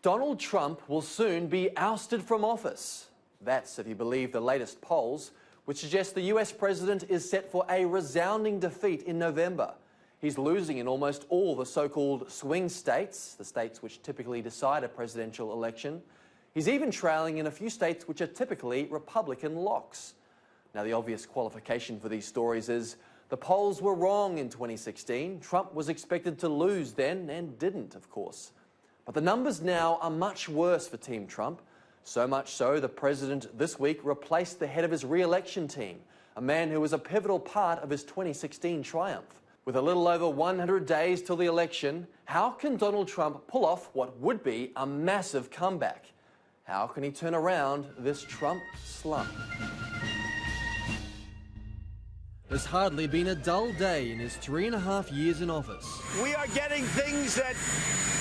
Donald Trump will soon be ousted from office. That's if you believe the latest polls, which suggest the US president is set for a resounding defeat in November. He's losing in almost all the so-called swing states, the states which typically decide a presidential election. He's even trailing in a few states which are typically Republican locks. Now, the obvious qualification for these stories is the polls were wrong in 2016. Trump was expected to lose then and didn't, of course. But the numbers now are much worse for Team Trump. So much so, the president this week replaced the head of his re-election team, a man who was a pivotal part of his 2016 triumph. With a little over 100 days till the election, how can Donald Trump pull off what would be a massive comeback? How can he turn around this Trump slump? There's hardly been a dull day in his 3.5 years in office. We are getting things that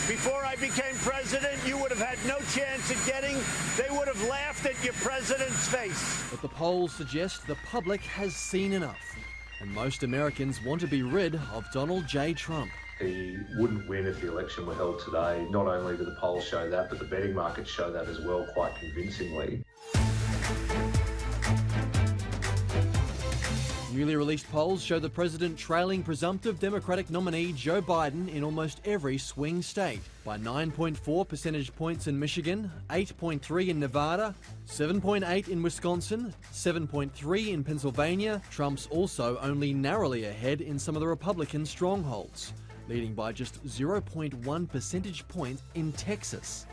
before I became president, you would have had no chance of getting. They would have laughed at your president's face. But the polls suggest the public has seen enough, and most Americans want to be rid of Donald J. Trump. He wouldn't win if the election were held today. Not only do the polls show that, but the betting markets show that as well quite convincingly. Newly released polls show the president trailing presumptive Democratic nominee Joe Biden in almost every swing state by 9.4 percentage points in Michigan, 8.3 in Nevada, 7.8 in Wisconsin, 7.3 in Pennsylvania. Trump's also only narrowly ahead in some of the Republican strongholds, leading by just 0.1 percentage point in Texas.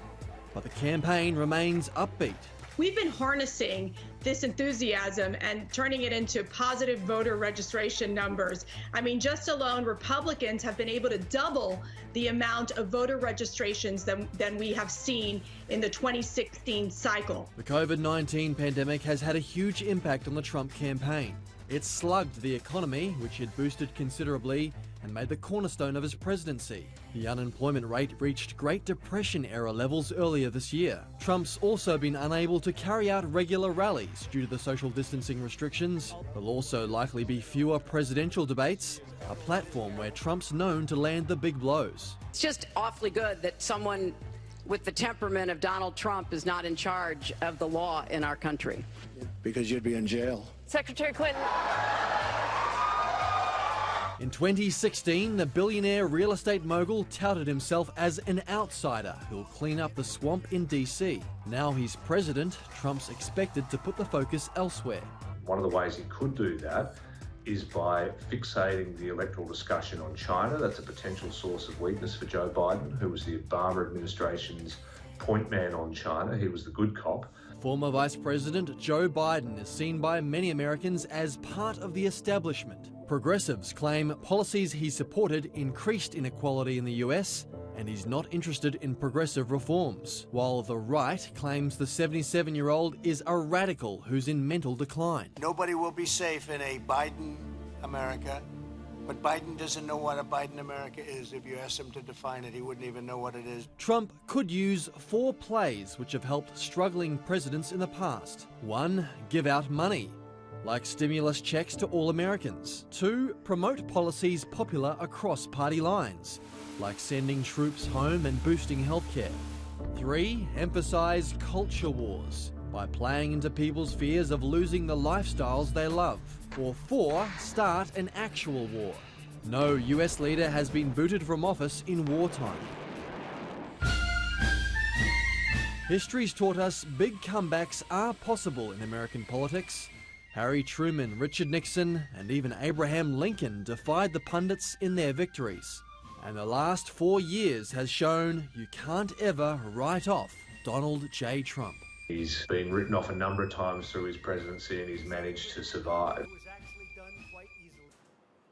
But the campaign remains upbeat. We've been harnessing this enthusiasm and turning it into positive voter registration numbers. I mean, just alone, Republicans have been able to double the amount of voter registrations than we have seen in the 2016 cycle. The COVID-19 pandemic has had a huge impact on the Trump campaign. It slugged the economy, which had boosted considerably and made the cornerstone of his presidency. The unemployment rate reached Great Depression-era levels earlier this year. Trump's also been unable to carry out regular rallies due to the social distancing restrictions. There'll also likely be fewer presidential debates, a platform where Trump's known to land the big blows. It's just awfully good that someone with the temperament of Donald Trump is not in charge of the law in our country. Because you'd be in jail. Secretary Clinton. In 2016, the billionaire real estate mogul touted himself as an outsider who'll clean up the swamp in DC. Now he's president, Trump's expected to put the focus elsewhere. One of the ways he could do that is by fixating the electoral discussion on China. That's a potential source of weakness for Joe Biden, who was the Obama administration's point man on China. He was the good cop. Former Vice President Joe Biden is seen by many Americans as part of the establishment. Progressives claim policies he supported increased inequality in the US, and he's not interested in progressive reforms, while the right claims the 77-year-old is a radical who's in mental decline. Nobody will be safe in a Biden America, but Biden doesn't know what a Biden America is. If you asked him to define it, he wouldn't even know what it is. Trump could use 4 plays which have helped struggling presidents in the past. 1, give out money, like stimulus checks to all Americans. 2, promote policies popular across party lines, like sending troops home and boosting healthcare. 3, emphasize culture wars by playing into people's fears of losing the lifestyles they love. Or 4, start an actual war. No US leader has been booted from office in wartime. History's taught us big comebacks are possible in American politics. Harry Truman, Richard Nixon, and even Abraham Lincoln defied the pundits in their victories. And the last 4 years has shown you can't ever write off Donald J. Trump. He's been written off a number of times through his presidency and he's managed to survive.